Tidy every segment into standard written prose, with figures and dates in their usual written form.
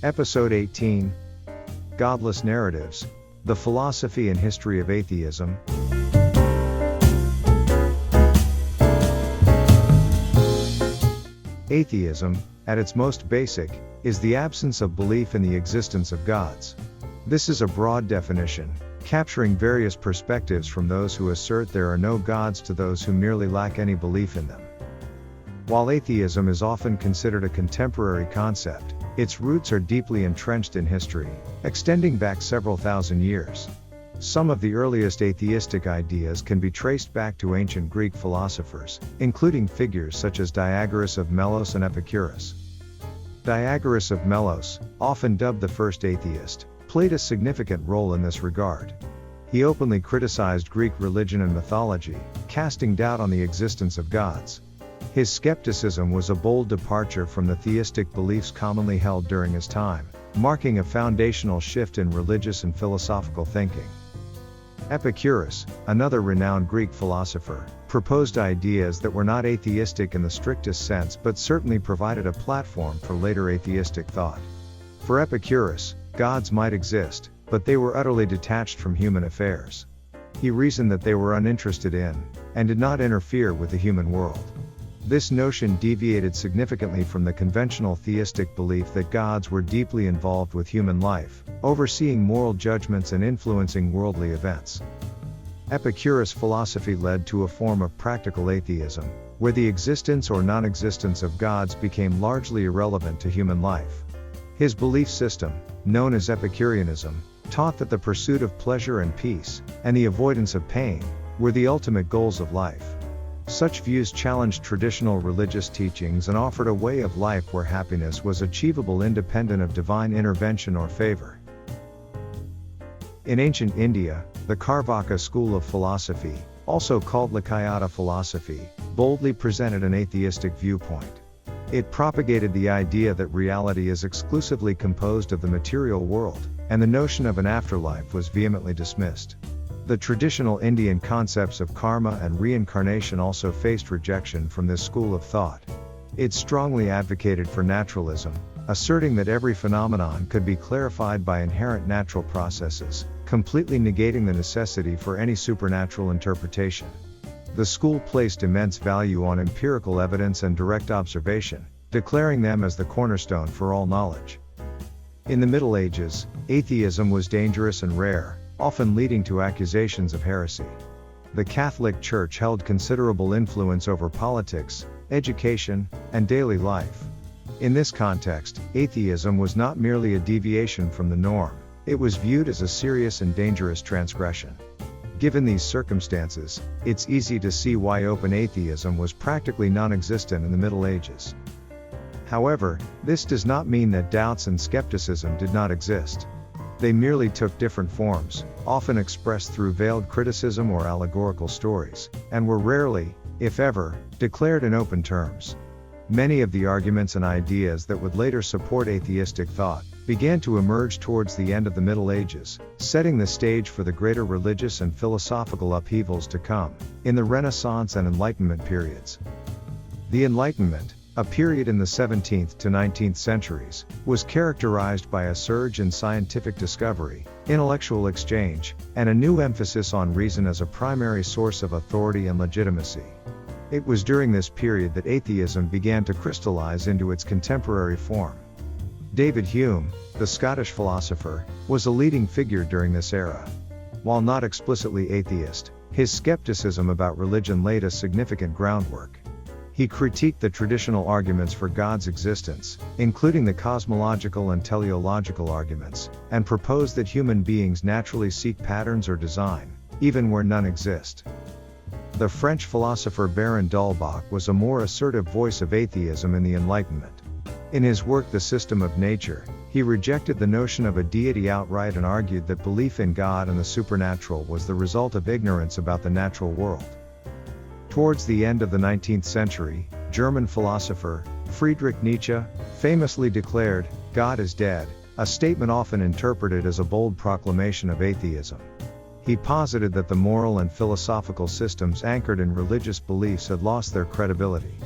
Episode 18, Godless Narratives, The Philosophy and History of Atheism. Atheism, at its most basic, is the absence of belief in the existence of gods. This is a broad definition, capturing various perspectives from those who assert there are no gods to those who merely lack any belief in them. While atheism is often considered a contemporary concept, its roots are deeply entrenched in history, extending back several thousand years. Some of the earliest atheistic ideas can be traced back to ancient Greek philosophers, including figures such as Diagoras of Melos and Epicurus. Diagoras of Melos, often dubbed the first atheist, played a significant role in this regard. He openly criticized Greek religion and mythology, casting doubt on the existence of gods. His skepticism was a bold departure from the theistic beliefs commonly held during his time, marking a foundational shift in religious and philosophical thinking. Epicurus, another renowned Greek philosopher, proposed ideas that were not atheistic in the strictest sense but certainly provided a platform for later atheistic thought. For Epicurus, gods might exist, but they were utterly detached from human affairs. He reasoned that they were uninterested in, and did not interfere with the human world. This notion deviated significantly from the conventional theistic belief that gods were deeply involved with human life, overseeing moral judgments and influencing worldly events. Epicurus' philosophy led to a form of practical atheism, where the existence or non-existence of gods became largely irrelevant to human life. His belief system, known as Epicureanism, taught that the pursuit of pleasure and peace, and the avoidance of pain, were the ultimate goals of life. Such views challenged traditional religious teachings and offered a way of life where happiness was achievable independent of divine intervention or favor. In ancient India, the Carvaka school of philosophy, also called Lakayata philosophy, boldly presented an atheistic viewpoint. It propagated the idea that reality is exclusively composed of the material world, and the notion of an afterlife was vehemently dismissed. The traditional Indian concepts of karma and reincarnation also faced rejection from this school of thought. It strongly advocated for naturalism, asserting that every phenomenon could be clarified by inherent natural processes, completely negating the necessity for any supernatural interpretation. The school placed immense value on empirical evidence and direct observation, declaring them as the cornerstone for all knowledge. In the Middle Ages, atheism was dangerous and rare, often leading to accusations of heresy. The Catholic Church held considerable influence over politics, education, and daily life. In this context, atheism was not merely a deviation from the norm, it was viewed as a serious and dangerous transgression. Given these circumstances, it's easy to see why open atheism was practically non-existent in the Middle Ages. However, this does not mean that doubts and skepticism did not exist. They merely took different forms, often expressed through veiled criticism or allegorical stories, and were rarely, if ever, declared in open terms. Many of the arguments and ideas that would later support atheistic thought began to emerge towards the end of the Middle Ages, setting the stage for the greater religious and philosophical upheavals to come, in the Renaissance and Enlightenment periods. The Enlightenment, a period in the 17th to 19th centuries, was characterized by a surge in scientific discovery, intellectual exchange, and a new emphasis on reason as a primary source of authority and legitimacy. It was during this period that atheism began to crystallize into its contemporary form. David Hume, the Scottish philosopher, was a leading figure during this era. While not explicitly atheist, his skepticism about religion laid a significant groundwork. He critiqued the traditional arguments for God's existence, including the cosmological and teleological arguments, and proposed that human beings naturally seek patterns or design, even where none exist. The French philosopher Baron d'Holbach was a more assertive voice of atheism in the Enlightenment. In his work The System of Nature, he rejected the notion of a deity outright and argued that belief in God and the supernatural was the result of ignorance about the natural world. Towards the end of the 19th century, German philosopher Friedrich Nietzsche famously declared, "God is dead," a statement often interpreted as a bold proclamation of atheism. He posited that the moral and philosophical systems anchored in religious beliefs had lost their credibility.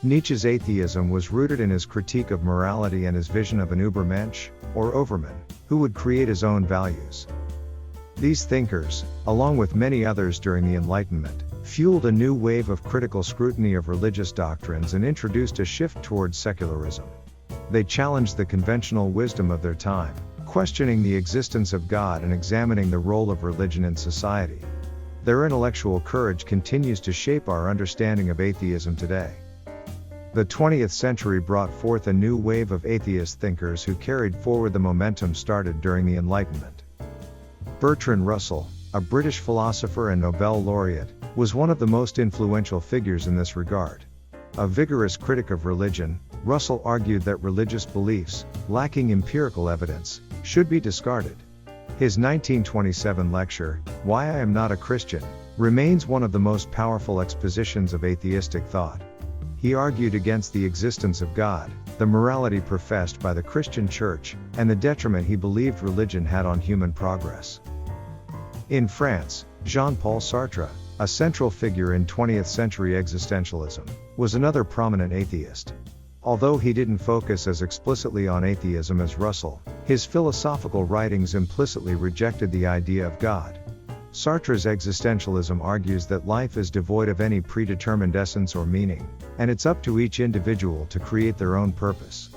Nietzsche's atheism was rooted in his critique of morality and his vision of an Übermensch, or overman, who would create his own values. These thinkers, along with many others during the Enlightenment, fueled a new wave of critical scrutiny of religious doctrines and introduced a shift towards secularism. They challenged the conventional wisdom of their time, questioning the existence of God and examining the role of religion in society. Their intellectual courage continues to shape our understanding of atheism today. The 20th century brought forth a new wave of atheist thinkers who carried forward the momentum started during the Enlightenment. Bertrand Russell, a British philosopher and Nobel laureate, was one of the most influential figures in this regard. A vigorous critic of religion, Russell argued that religious beliefs, lacking empirical evidence, should be discarded. His 1927 lecture, Why I Am Not a Christian, remains one of the most powerful expositions of atheistic thought. He argued against the existence of God, the morality professed by the Christian Church, and the detriment he believed religion had on human progress. In France, Jean-Paul Sartre, a central figure in 20th century existentialism, was another prominent atheist. Although he didn't focus as explicitly on atheism as Russell, his philosophical writings implicitly rejected the idea of God. Sartre's existentialism argues that life is devoid of any predetermined essence or meaning, and it's up to each individual to create their own purpose.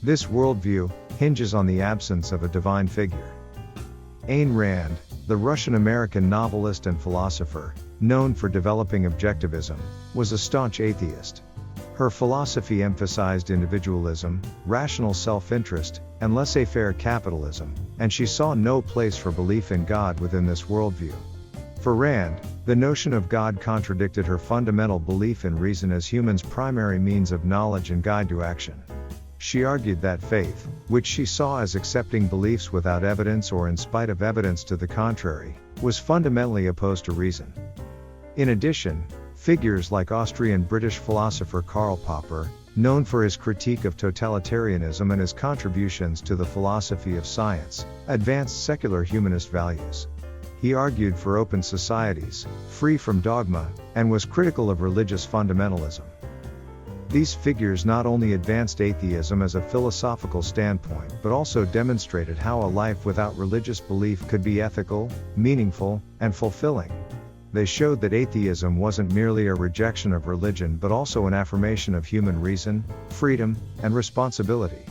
This worldview hinges on the absence of a divine figure. Ayn Rand, the Russian-American novelist and philosopher, known for developing objectivism, was a staunch atheist. Her philosophy emphasized individualism, rational self-interest, and laissez-faire capitalism, and she saw no place for belief in God within this worldview. For Rand, the notion of God contradicted her fundamental belief in reason as humans' primary means of knowledge and guide to action. She argued that faith, which she saw as accepting beliefs without evidence or in spite of evidence to the contrary, was fundamentally opposed to reason. In addition, figures like Austrian-British philosopher Karl Popper, known for his critique of totalitarianism and his contributions to the philosophy of science, advanced secular humanist values. He argued for open societies, free from dogma, and was critical of religious fundamentalism. These figures not only advanced atheism as a philosophical standpoint but also demonstrated how a life without religious belief could be ethical, meaningful, and fulfilling. They showed that atheism wasn't merely a rejection of religion but also an affirmation of human reason, freedom, and responsibility.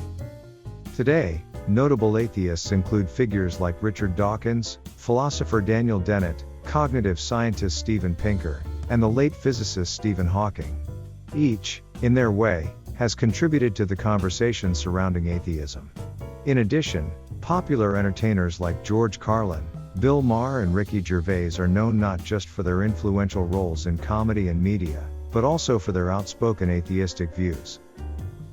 Today, notable atheists include figures like Richard Dawkins, philosopher Daniel Dennett, cognitive scientist Steven Pinker, and the late physicist Stephen Hawking. Each, in their way, has contributed to the conversation surrounding atheism. In addition, popular entertainers like George Carlin, Bill Maher and Ricky Gervais are known not just for their influential roles in comedy and media, but also for their outspoken atheistic views.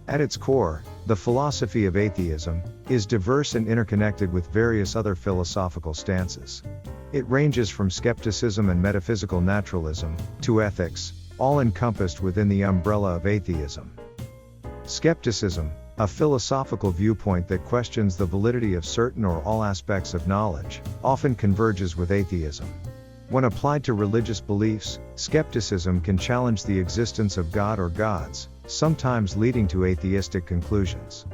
At its core, the philosophy of atheism is diverse and interconnected with various other philosophical stances. It ranges from skepticism and metaphysical naturalism to ethics, all encompassed within the umbrella of atheism. Skepticism, a philosophical viewpoint that questions the validity of certain or all aspects of knowledge, often converges with atheism. When applied to religious beliefs, skepticism can challenge the existence of God or gods, sometimes leading to atheistic conclusions.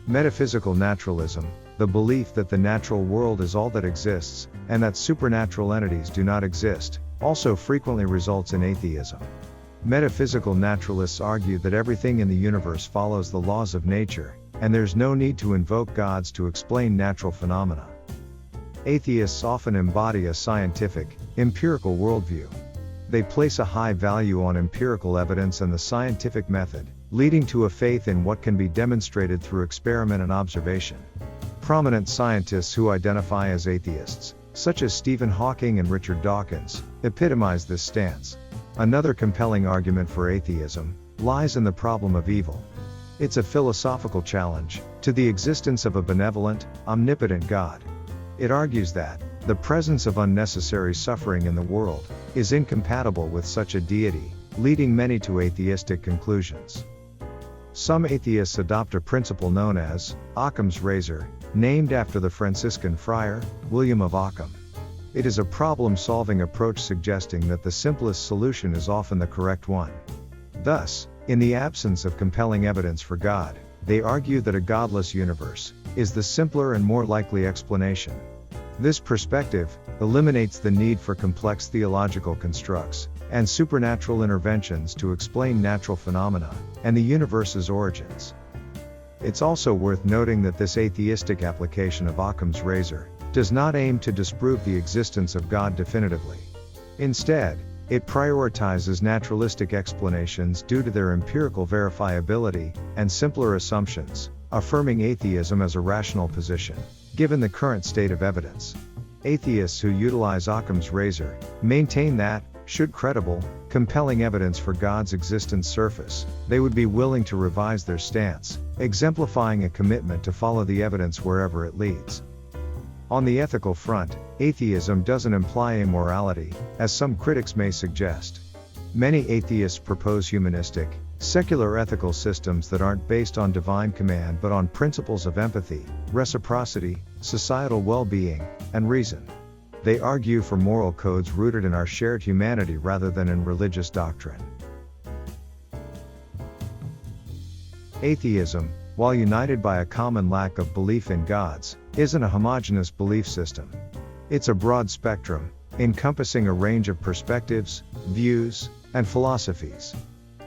Metaphysical naturalism, the belief that the natural world is all that exists, and that supernatural entities do not exist, also frequently results in atheism. Metaphysical naturalists argue that everything in the universe follows the laws of nature, and there's no need to invoke gods to explain natural phenomena. Atheists often embody a scientific, empirical worldview. They place a high value on empirical evidence and the scientific method, leading to a faith in what can be demonstrated through experiment and observation. Prominent scientists who identify as atheists, such as Stephen Hawking and Richard Dawkins, epitomize this stance. Another compelling argument for atheism lies in the problem of evil. It's a philosophical challenge to the existence of a benevolent, omnipotent God. It argues that the presence of unnecessary suffering in the world is incompatible with such a deity, leading many to atheistic conclusions. Some atheists adopt a principle known as Occam's razor, named after the Franciscan friar, William of Ockham. It is a problem-solving approach suggesting that the simplest solution is often the correct one. Thus, in the absence of compelling evidence for God, they argue that a godless universe is the simpler and more likely explanation. This perspective eliminates the need for complex theological constructs and supernatural interventions to explain natural phenomena and the universe's origins. It's also worth noting that this atheistic application of Occam's razor does not aim to disprove the existence of God definitively. Instead, it prioritizes naturalistic explanations due to their empirical verifiability and simpler assumptions, affirming atheism as a rational position, given the current state of evidence. Atheists who utilize Occam's razor maintain that, should credible, compelling evidence for God's existence surface, they would be willing to revise their stance, exemplifying a commitment to follow the evidence wherever it leads. On the ethical front, atheism doesn't imply immorality, as some critics may suggest. Many atheists propose humanistic, secular ethical systems that aren't based on divine command but on principles of empathy, reciprocity, societal well-being, and reason. They argue for moral codes rooted in our shared humanity rather than in religious doctrine. Atheism, while united by a common lack of belief in gods, isn't a homogeneous belief system. It's a broad spectrum, encompassing a range of perspectives, views, and philosophies.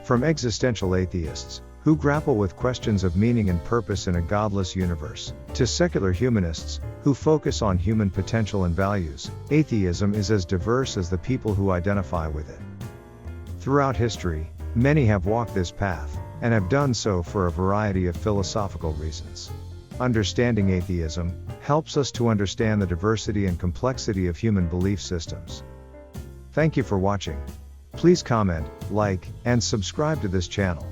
From existential atheists, who grapple with questions of meaning and purpose in a godless universe, to secular humanists, who focus on human potential and values, atheism is as diverse as the people who identify with it. Throughout history, many have walked this path, and have done so for a variety of philosophical reasons. Understanding atheism helps us to understand the diversity and complexity of human belief systems. Thank you for watching. Please comment, like, and subscribe to this channel.